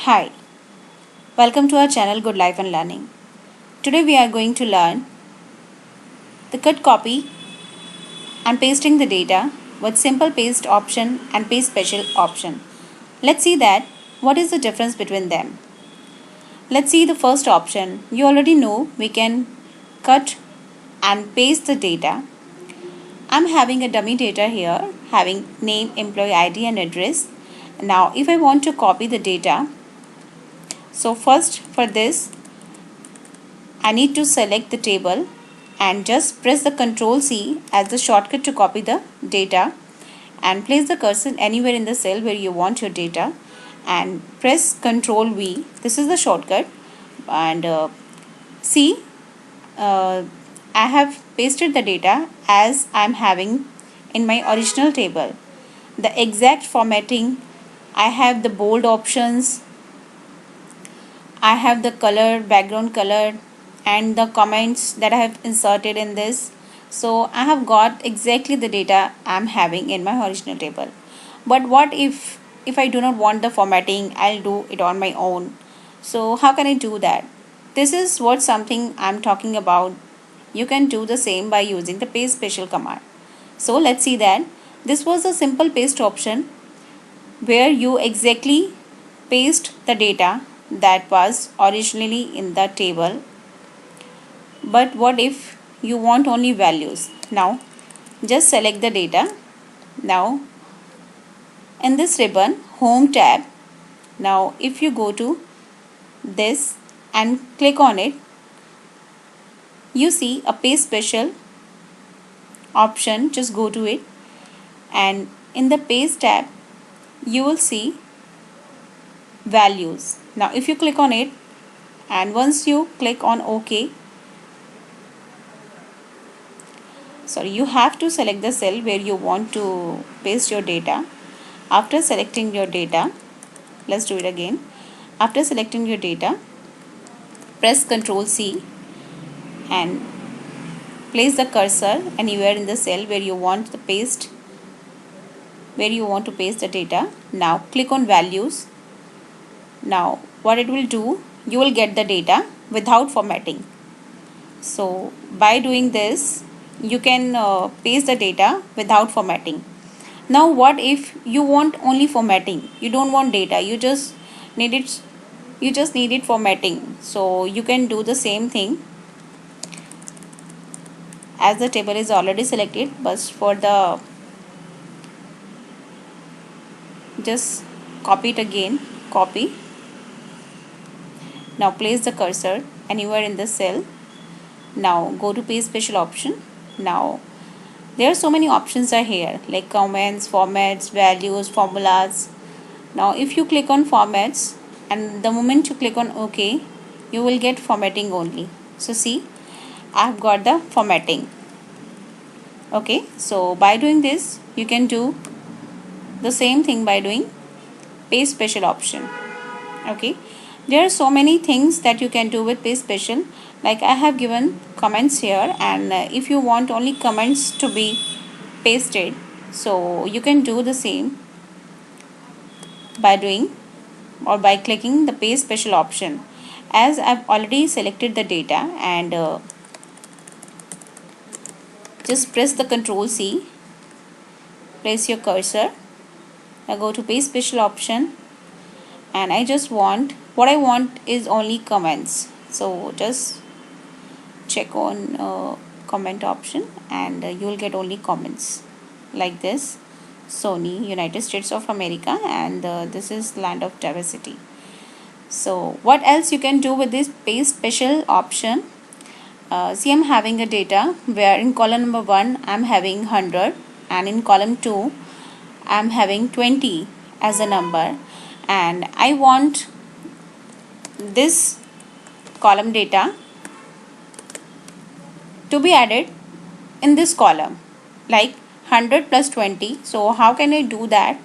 Hi, welcome to our channel Good Life and Learning. Today we are going to learn the cut copy and pasting the data with simple paste option and paste special option. Let's see that what is the difference between them. Let's see the first option. You already know we can cut and paste the data. I'm having a dummy data here having name, employee ID and address. Now if I want to copy the data, so first for this I need to select the table and just press the Ctrl C as the shortcut to copy the data and place the cursor anywhere in the cell where you want your data and press Ctrl V. This is the shortcut and see I have pasted the data as I'm having in my original table. The exact formatting, I have the bold options, I have the color, background color and the comments that I have inserted in this. So I have got exactly the data I'm having in my original table. But what if I do not want the formatting, I'll do it on my own. So how can I do that? This is what something I'm talking about. You can do the same by using the paste special command. So let's see that. This was a simple paste option where you exactly paste the data that was originally in the table. But what if you want only values? Now just select the data. Now in this ribbon home tab, now if you go to this and click on it, you see a paste special option. Just go to it and in the paste tab you will see values. Now if you click on it and once you click on OK, you have to select the cell where you want to paste your data. After selecting your data, let's do it again. After selecting your data, press Ctrl C and place the cursor anywhere in the cell where you want to paste the data. Now click on values. Now what it will do, you will get the data without formatting. So by doing this you can paste the data without formatting. Now what if you want only formatting, you don't want data, you just need it formatting. So you can do the same thing as the table is already selected, but for the just copy it again. Copy. Now place the cursor anywhere in the cell. Now go to paste special option. Now there are so many options are here like comments, formats, values, formulas. Now if you click on formats and the moment you click on OK, you will get formatting only. So see, I've got the formatting. Okay, so by doing this you can do the same thing by doing paste special option. Okay, there are so many things that you can do with paste special. Like I have given comments here, and if you want only comments to be pasted, so you can do the same by doing or by clicking the paste special option. As I've already selected the data and just press the Ctrl C, place your cursor. Now go to paste special option and I just want, what I want is only comments. So just check on comment option and you will get only comments like this. Sony, United States of America, and this is land of diversity. So what else you can do with this paste special option? See, I'm having a data where in column number 1 I'm having 100 and in column 2 I'm having 20 as a number, and I want this column data to be added in this column like 100 plus 20. So how can I do that?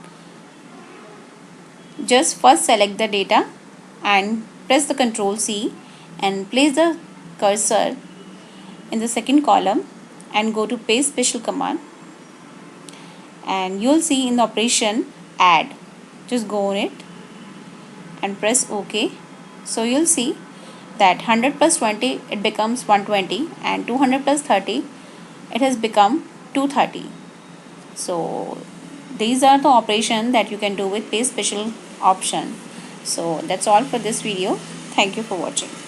Just first select the data and press the Ctrl C and place the cursor in the second column and go to paste special command, and you'll see in the operation add, just go on it and press OK. So you'll see that 100 plus 20 it becomes 120 and 200 plus 30 it has become 230. So these are the operation that you can do with paste special option. So that's all for this video. Thank you for watching.